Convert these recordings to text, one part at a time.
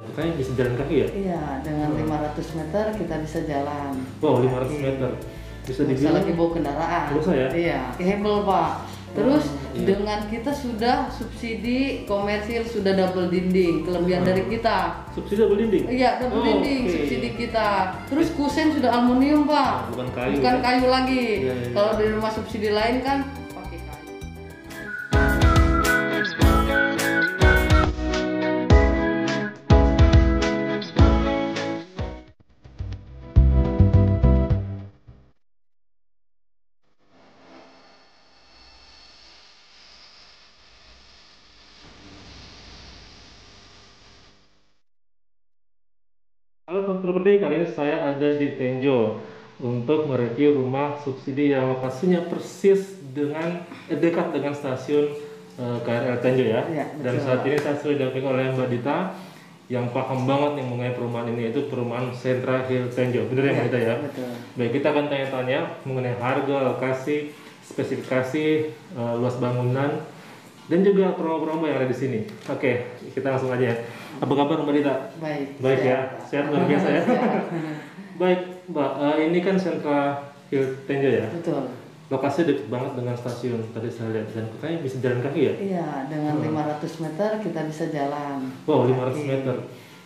Katanya bisa jalan kaki ya? Iya, dengan 500 meter kita bisa jalan. Wow, 500 meter. Bisa Bisa dibilang lagi bawa kendaraan. nggak usah ya? Iya, hebel Pak. Terus iya. dengan kita sudah subsidi komersil sudah double dinding, kelebihan dari kita. Subsidi double dinding? Iya, double dinding oke. subsidi kita. Terus kusen sudah aluminium Pak. Bukan kayu. Bukan ya? kayu lagi. Iya, iya. Kalau di rumah subsidi lain kan pakai kayu. Halo Sobat Properti, kali ini saya ada di Tenjo untuk mereview rumah subsidi yang lokasinya persis dekat dengan stasiun KRL Tenjo ya. Iya, Dan betul. saat ini saya sudah didampingi oleh Mbak Dita yang paham banget yang mengenai perumahan ini, yaitu perumahan Sentra Hill Tenjo. Benar ya Mbak Dita ya? Betul. Baik, kita akan tanya-tanya mengenai harga, lokasi, spesifikasi, luas bangunan, dan juga promo-promo yang ada di sini. Oke, kita langsung aja ya. Apa kabar Mbak Dita? Baik. Baik ya, sehat luar biasa ya. Sehat. Baik Mbak, ini kan Sentra Hill Tenjo ya. Betul. Lokasinya dekat banget dengan stasiun, tadi saya lihat, dan katanya bisa jalan kaki ya? Iya, dengan 500 meter kita bisa jalan. Wow, 500 Kaki. meter.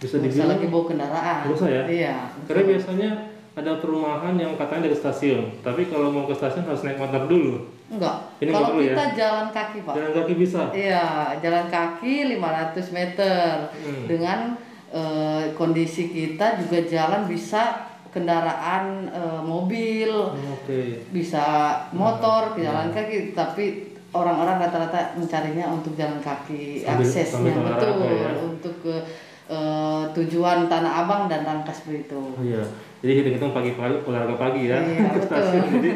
Bisa Bisa dibilang lagi bawa kendaraan. nggak usah ya? Iya. Karena biasanya ada perumahan yang katanya dari stasiun, tapi kalau mau ke stasiun harus naik motor dulu. Enggak. Ini Kalau nggak perlu kita ya? jalan kaki, Pak. Jalan kaki bisa. Iya, jalan kaki 500 meter. Dengan kondisi kita juga jalan bisa kendaraan mobil, Oke. bisa motor, jalan kaki, tapi orang-orang rata-rata mencarinya untuk jalan kaki, aksesnya sambil betul olahraga ya? untuk ke tujuan Tanah Abang dan Rangkas Bitung. Oh iya, jadi hitung-hitung pagi-pagi olahraga pagi ya Iya, ke betul. stasiun. Jadi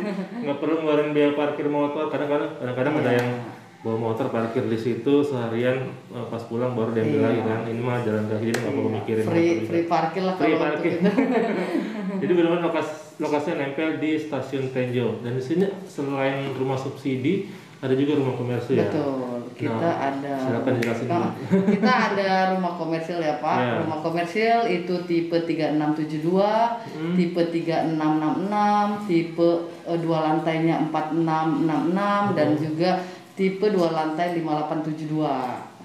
nggak perlu ngeluarin biaya parkir motor. Kadang-kadang ada Iya. yang bawa motor parkir di situ seharian, pas pulang baru diambil Iya. lagi kan. Ini mah jalan kaki, jadi nggak perlu mikirin motor juga. Free parkir lah Free kalau untuk parkir. itu. Jadi benar-benar lokasinya nempel di stasiun Tenjo. Dan di sini selain rumah subsidi ada juga rumah komersil ya. Betul, kita Nah, ada. silakan jelasin dulu. Kita ada rumah komersil ya Pak. Ya. Rumah komersil itu tipe 3672, tipe 3666, tipe 2 lantainya 4666 dan juga tipe 2 lantai 5872.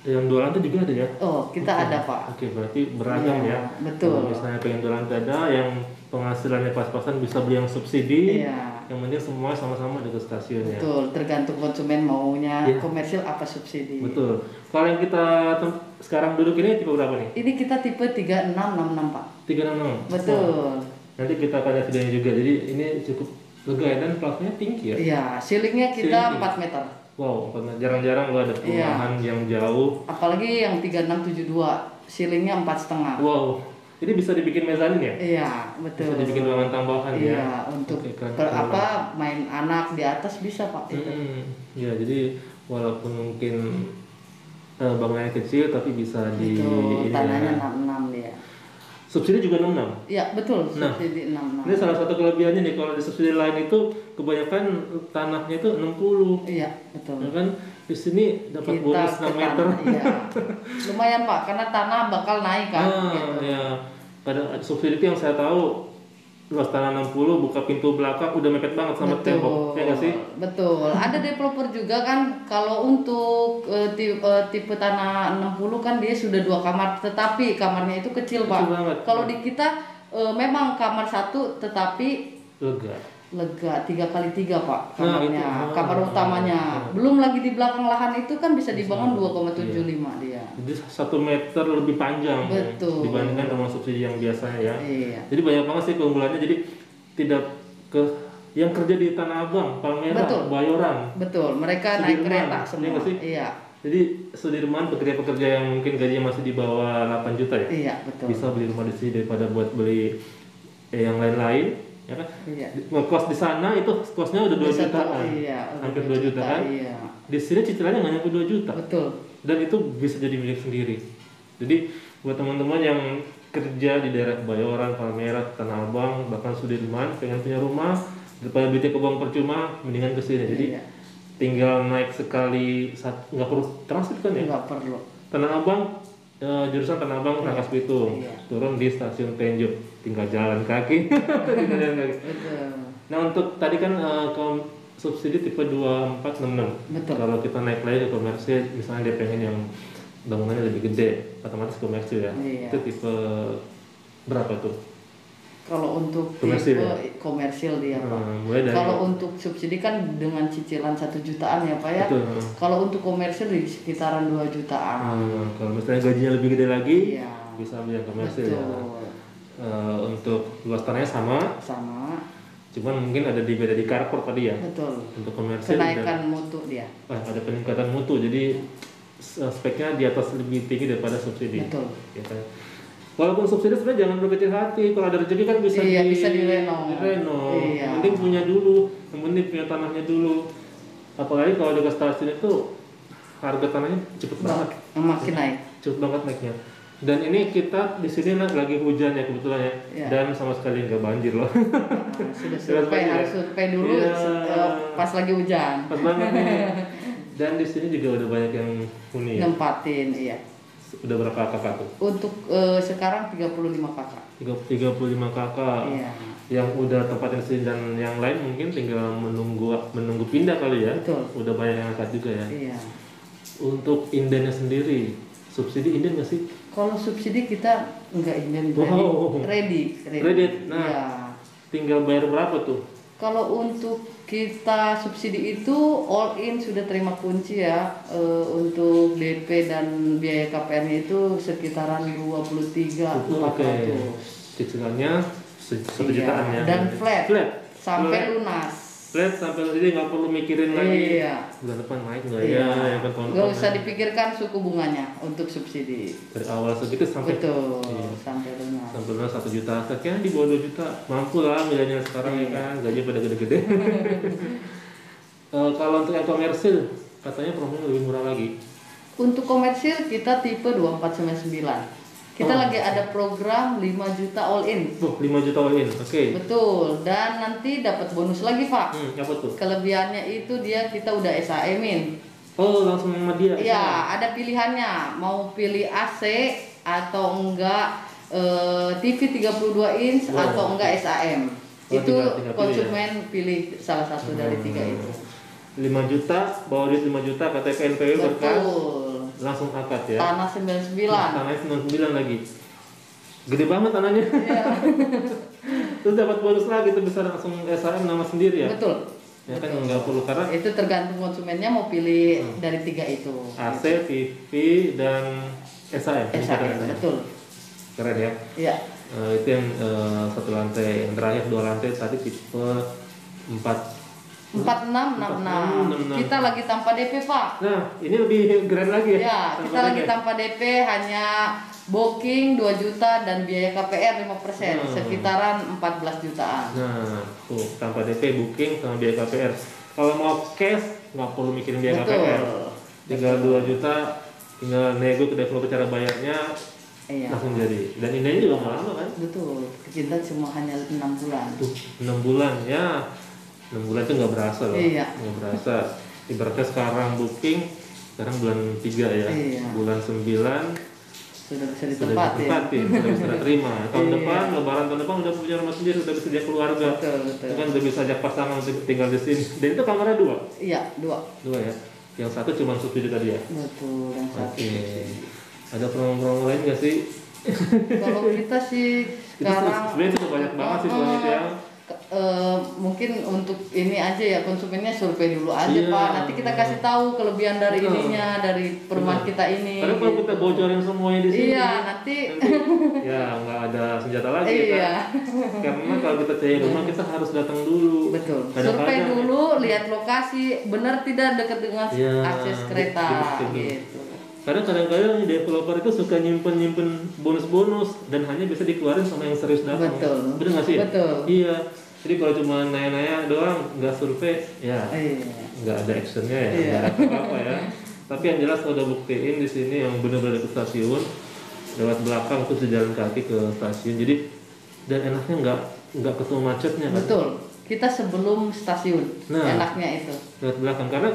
Yang dua lantai juga ada ya? Oh, kita Oke. ada Pak. Oke, berarti beragam Iya, ya. betul. Kalau misalnya pengen dua lantai ada, yang penghasilannya pas-pasan bisa beli yang subsidi. Iya. Yang penting semua sama-sama ada ke stasiun ya. Betul, tergantung konsumen maunya Iya. komersil apa subsidi. Betul. Kalau yang kita sekarang duduk ini tipe berapa nih? Ini kita tipe 3666 Pak. 366. Betul. Nanti kita akan lihat videonya juga. Jadi ini cukup lega ya, dan plafonnya tinggi ya. Iya, ceilingnya kita Ceiling. 4 meter. Wow, jarang-jarang lo ada perumahan yang jauh. Apalagi yang 3672, ceilingnya 4,5. Wow, ini bisa dibikin mezanin ya? Iya, betul. Bisa dibikin ruangan tambahan ya? Iya, untuk Oke, keren. main anak di atas bisa Pak itu. Ya, jadi walaupun mungkin bangunannya kecil tapi bisa di Itu ini tanahnya ya. 66 dia. Subsidi juga 66. Iya, betul, Nah, subsidi 66. Ini salah satu kelebihannya nih, kalau di subsidi lain itu kebanyakan tanahnya itu 60. Iya, betul. Ya kan di sini dapat bonus 6 ke meter. tanah, iya. Lumayan Pak, karena tanah bakal naik kan gitu. Ya. Pada subsidi itu yang saya tahu, luas tanah 60, buka pintu belakang udah mepet banget sama tembok. Ya nggak sih? Betul. Ada developer juga kan kalau untuk tipe tanah 60 kan dia sudah 2 kamar, tetapi kamarnya itu kecil Pak. Kecil banget. Kalau di kita memang kamar 1 tetapi lega 3x3 Pak kamarnya, itu. kamar utamanya. Belum lagi di belakang lahan itu kan bisa dibangun 2,75 dia. Jadi 1 meter lebih panjang. Betul. Dibandingkan rumah subsidi yang biasanya ya. Iya. Jadi banyak banget sih keunggulannya. Jadi tidak ke yang kerja di Tanah Abang, Palmerah, Betul. Bayoran. Betul, mereka naik Sudirman, kereta iya semua. nggak sih? Iya. Jadi Sudirman, pekerja-pekerja yang mungkin gajinya masih di bawah 8 juta ya, Iya, betul. bisa beli rumah di sini daripada buat beli yang lain-lain, ya kan? Iya. Ngekos di sana itu kosnya udah 2 Bisa jutaan, iya, hampir 2 juta kan? Iya. Di sini cicilannya nggak nyampe 2 juta, Betul. dan itu bisa jadi milik sendiri. Jadi buat teman-teman yang kerja di daerah Bayoran, Palmerah, Tanah Abang, bahkan Sudirman, pengen punya rumah daripada duitnya kebuang percuma, mendingan ke sini. Jadi Iya. tinggal naik sekali, nggak perlu transit kan ya? Nggak perlu. Tanah Abang jurusan Tanah Abang Rangkas Bitung, Iya. turun di stasiun Tenjo, tinggal jalan kaki. Tinggal jalan kaki. Betul. Nah untuk tadi kan subsidi tipe 2466. Betul. Kalau kita naik lagi ke komersil, misalnya dia pengen yang bangunannya lebih gede, otomatis komersil ya. Iya. Itu tipe berapa tuh? Kalau untuk Komersil tipe ya? komersil dia Pak. Mulai dari Kalau untuk subsidi kan dengan cicilan 1 jutaan ya Pak ya. Betul. Kalau untuk komersil di sekitaran 2 jutaan. Kalau misalnya gajinya lebih gede lagi, Iya. bisa ambil yang komersil ya. Betul. Untuk luas tanahnya sama, Sama. cuman mungkin ada beda di carport tadi ya. Betul. Untuk komersil Kenaikan mutu dia. ada peningkatan mutu, jadi speknya di atas lebih tinggi daripada subsidi. Betul. Ya kan? Walaupun subsidi sebenarnya jangan berkecil hati, kalau ada rezeki kan bisa Iya, bisa direnov. direnov. Iya. Yang penting punya dulu, yang penting punya tanahnya dulu. Apalagi kalau dekat stasiun itu harga tanahnya cepet banget, Makin naik. cepet banget naiknya. Dan ini kita di sini lagi hujan ya kebetulan ya, Iya. dan sama sekali nggak banjir loh. Nah, sudah survei, harus survei dulu Iya. pas lagi hujan. Pas banget nih. Dan di sini juga udah banyak yang huni ya. Nempatin, iya. Udah berapa kakak tuh? Untuk sekarang 35 kakak. 35 kakak. Iya. Yang udah tempat yang sini dan yang lain mungkin tinggal menunggu pindah kali ya. Betul. Udah banyak yang angkat juga ya. Iya. Untuk indennya sendiri, subsidi inden nggak sih? Kalau subsidi kita nggak inden Wow. ready. Kredit. Nah, Iya. tinggal bayar berapa tuh? Kalau untuk kita subsidi itu all in sudah terima kunci ya. Untuk DP dan biaya KPR-nya itu sekitaran 23.400. Oke. Cicilannya 1 Iya. jutaan ya. Dan flat. Sampai Flat. lunas. Flat sampai jadi nggak perlu mikirin lagi. Iya. Bulan depan naik nggak Iya. ya? Ya kan tahun Nggak depan usah naik. dipikirkan suku bunganya untuk subsidi. Dari awal segitu sampai Betul. Iya. Sampai lunas. sampai 1 juta, kayaknya di bawah 2 juta mampu lah milenial sekarang ya Iya. kan, gaji pada gede-gede. Kalau untuk yang komersil katanya promonya lebih murah lagi. Untuk komersil kita tipe 2499. Kita Oh. lagi ada program 5 juta all in. 5 juta all in, oke. Betul. Dan nanti dapat bonus lagi, Pak. Apa tuh? Kelebihannya itu kita udah SAM-in. Oh, langsung sama dia. Iya, ada pilihannya. Mau pilih AC atau enggak TV 32 inch Wow. atau enggak SAM. Oh, Itu tinggal konsumen pilih salah satu dari 3 itu. 5 juta, bawa duit 5 juta, KTP NPW berkas, Betul. langsung akad ya. Tanah 99. Tanahnya 99 lagi. Gede banget tanahnya. Iya. Terus dapat bonus lagi, itu bisa langsung SAM nama sendiri ya. Betul. Ya kan nggak perlu karena Itu tergantung konsumennya mau pilih dari 3 itu. AC, TV dan SAM. SAM, betul. Keren ya. Iya. Itu yang 1 lantai, yang terakhir 2 lantai tadi tipe 4. 4666. Kita lagi tanpa DP, Pak. Nah, ini lebih keren lagi ya. Ya, kita lagi tanpa DP, hanya booking 2 juta dan biaya KPR 5%, sekitaran 14 jutaan. Nah, tuh tanpa DP booking sama biaya KPR. Kalau mau cash nggak perlu mikirin biaya Betul. KPR. Tinggal 2 juta, tinggal nego ke developer cara bayarnya, Iya. langsung jadi. Dan ini juga nggak lama kan? Betul. Kita cuma hanya 6 bulan. Tuh, 6 bulan ya. 6 bulan itu nggak berasa loh. Iya. Nggak berasa. Ibaratnya sekarang booking, sekarang bulan 3 ya. Iya. Bulan 9 Sudah bisa sudah ditempatin. sudah bisa terima. Tahun Iya. depan, lebaran tahun depan udah punya rumah sendiri, udah bisa ajak keluarga. Betul, betul. Itu kan udah bisa ajak pasangan untuk tinggal di sini. Dan itu kamarnya 2. Iya, 2. 2 ya. Yang satu cuma subsidi tadi ya. Betul, yang satu. Oke. Ada promo-promo lain nggak sih? Kalau kita sih Itu sekarang sebenarnya itu banyak banget sih soalnya itu ya. mungkin untuk ini aja ya, konsumennya survei dulu aja, Iya. Pak. Nanti kita kasih tahu kelebihan dari Betul. ininya, dari perumahan kita ini. Karena kalau kita gitu. bocorin semuanya di sini, Iya, nanti ya nggak ada senjata lagi iya. kan. Karena kalau kita cari rumah kita harus datang dulu. Betul. Kadang-kadang- Survei dulu, lihat lokasi, benar tidak dekat dengan Iya, akses kereta betul. gitu. Karena kadang-kadang developer itu suka nyimpen bonus-bonus dan hanya bisa dikeluarin sama yang serius datang. Betul. Bener nggak sih? Ya? Betul. Iya. Jadi kalau cuma nanya-nanya doang, nggak survei, ya Iya. nggak ada actionnya ya, Iya. nggak ada apa-apa ya. Tapi yang jelas udah buktiin di sini yang benar-benar ke stasiun, lewat belakang terus jalan kaki ke stasiun. Jadi dan enaknya nggak ketemu macetnya kan? Betul. Kita sebelum stasiun, Nah. enaknya itu. Lewat belakang karena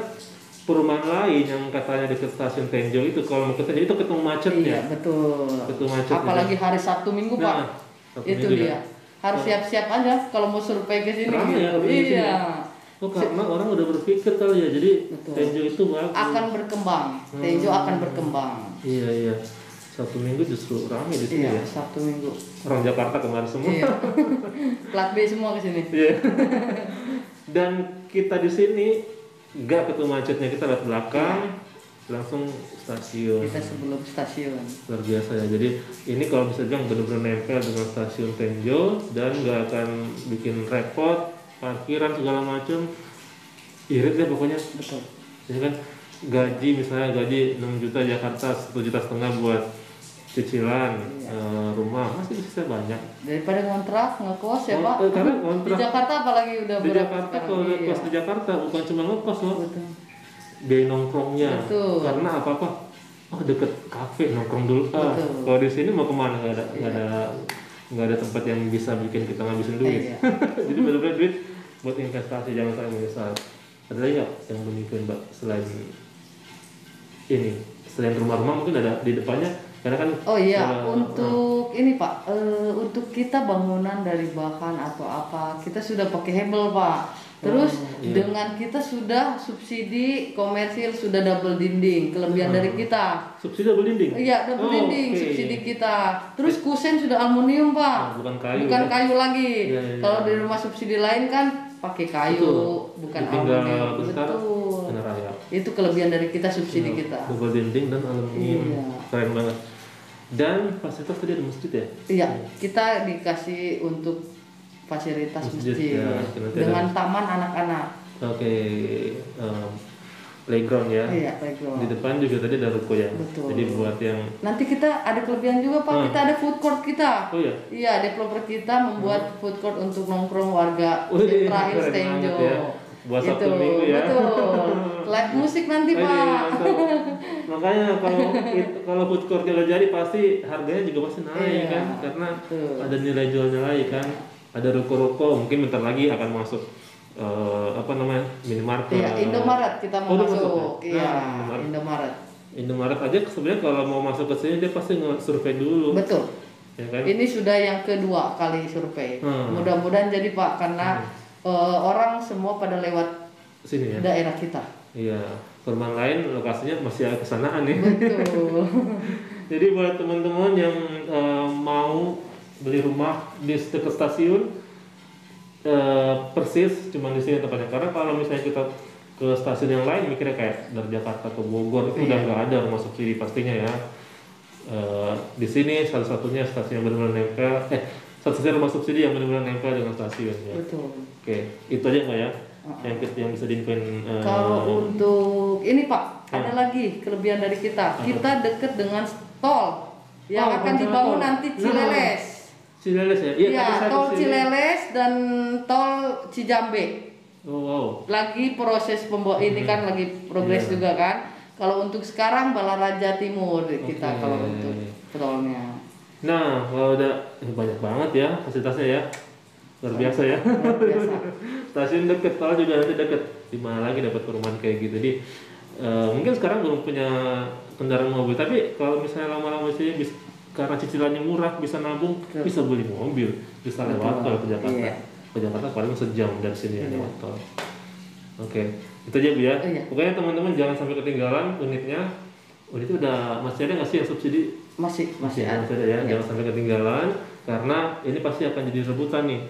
perumahan lain yang katanya dekat stasiun Tenjo itu, kalau mau ke Tenjo itu ketemu macetnya. Iya, betul. Ketemu macetnya. Apalagi hari Sabtu Minggu, Pak. Nah, Sabtu Itu Minggu dia. ya. Harus siap-siap aja kalau mau survei ke sini Ramai ya, gitu. di sini Iya. Oh, karena orang udah berpikir kali ya, jadi Betul. Tenjo itu bagus. Akan berkembang. Tenjo akan berkembang. Iya, iya. Sabtu Minggu justru ramai di sini Iya, ya. Sabtu Minggu. Orang Jakarta kemarin semua. Iya. Plat B semua ke sini. Iya. Dan kita di sini nggak ketemu macetnya, kita lihat belakang, langsung stasiun. Kita sebelum stasiun. Luar biasa ya. Jadi ini kalau bisa bilang benar-benar nempel dengan stasiun Tenjo dan nggak akan bikin repot, parkiran segala macam. Irit deh pokoknya. Betul. Jadi kan gaji misalnya gaji 6 juta Jakarta, 1,5 juta buat cicilan rumah masih bisa banyak. Daripada ngontrak, ngekos ya Pak. Karena Di kontrak Jakarta apalagi udah di berapa Jakarta, sekarang? kalau Iya. kos di Jakarta bukan cuma ngekos loh, Betul. biaya nongkrongnya. Betul. Karena apa-apa, oh deket kafe nongkrong dulu. Betul. Kalau di sini mau kemana, nggak ada Iya. nggak ada tempat yang bisa bikin kita ngabisin duit. Iya. Jadi benar-benar duit buat investasi, jangan sampai menyesal. Ada lagi nggak yang menipu Mbak selain ini, selain rumah-rumah mungkin ada di depannya, karena kan Oh iya, untuk ini Pak, untuk kita bangunan dari bahan atau apa, kita sudah pakai hebel Pak. Terus iya. dengan kita sudah subsidi komersil sudah double dinding, kelebihan dari kita. subsidi double dinding. Iya, double dinding oke. subsidi kita. Terus kusen sudah aluminium Pak, Bukan kayu. bukan ya? kayu lagi. Iya, iya, Kalau iya. di rumah subsidi lain kan pakai kayu, Betul. bukan Ditinggal aluminium. bentar, Betul. kena raya. Itu kelebihan dari kita subsidi Iya, kita. double dinding dan aluminium. Iya. Keren banget. Dan fasilitas tadi ada masjid ya? Iya, kita dikasih untuk fasilitas Masjid, masjid, ya, nanti dengan ada- taman anak-anak. Oke, playground ya. Iya, Di playground. depan juga tadi ada ruko ya. Betul. Jadi buat yang Nanti kita ada kelebihan juga Pak, kita ada food court kita. oh ya. Iya, developer kita membuat food court untuk nongkrong warga Wih, terakhir keren Stenjo. banget ya. Buat Sabtu Minggu ya. Betul. Live musik nanti Wih, Pak. mantap. Makanya kalau food court udah jadi pasti harganya juga pasti naik Iya, kan, karena betul. ada nilai jualnya lagi kan. Ada ruko-ruko, mungkin bentar lagi akan masuk apa namanya, minimarket. Iya, Indomaret kita mau Oh, udah masuk. masuk ya? Iya, Nah, Indomaret. Indomaret. Indomaret aja sebenarnya kalau mau masuk ke sini dia pasti nge-survey dulu, Betul. ya kan? Ini sudah yang kedua kali survei. Mudah-mudahan jadi Pak, karena orang semua pada lewat Sini ya. daerah kita. Iya, perumahan lain lokasinya masih agak kesanaan nih. Betul. Jadi buat teman-teman yang mau beli rumah di dekat stasiun, persis cuma di sini tempatnya. Karena kalau misalnya kita ke stasiun yang lain mikirnya kayak dari Jakarta ke Bogor itu udah nggak ada rumah subsidi pastinya ya. Di sini satu-satunya stasiun yang benar-benar nempel, satu-satunya rumah subsidi yang benar-benar nempel dengan stasiun ya. Betul. Oke, itu aja nggak ya? Yang bisa diinfoin. Kalau untuk ini Pak, ada lagi kelebihan dari kita. Kita deket dengan tol yang Oh, akan tol. dibangun nanti Cileles. Cileles ya? Iya, Iya, tadi saya tol kesini. Cileles dan tol Cijambe. Oh wow. Lagi proses ini kan lagi progres Iya. juga kan. Kalau untuk sekarang Balaraja Timur kita Oke. kalau untuk tolnya. Nah, kalau udah banyak banget ya fasilitasnya ya. Luar biasa ya. Luar biasa. Stasiun deket, tol juga nanti deket. Di mana lagi dapat perumahan kayak gitu. Jadi mungkin sekarang belum punya kendaraan mobil, tapi kalau misalnya lama-lama sih karena cicilannya murah bisa nabung, Betul. bisa beli mobil, bisa lewat tol ke Jakarta. Iya. Ke Jakarta paling sejam dari sini ya Iya. lewat tol. Oke, itu aja Bu ya. Iya. Pokoknya teman-teman jangan sampai ketinggalan unitnya. Unit itu udah masih ada nggak sih yang subsidi? Masih ada. Masih ada ya. Iya. Jangan sampai ketinggalan karena ini pasti akan jadi rebutan nih.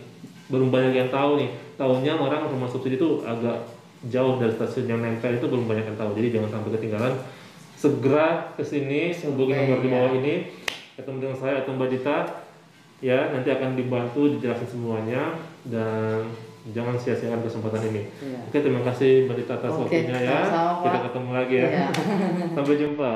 Belum banyak yang tahu nih. Tahunya orang rumah subsidi itu agak jauh dari stasiun yang nempel, itu belum banyak yang tahu. Jadi jangan sampai ketinggalan. Segera ke sini, hubungi nomor di bawah ini, ketemu dengan saya atau Mbak Dita. Ya, nanti akan dibantu dijelasin semuanya dan jangan sia-siakan kesempatan ini. Iya. Oke, terima kasih Mbak Dita atas Oke, waktunya ya. sama-sama, Pak. Kita ketemu lagi ya. Iya. Sampai jumpa.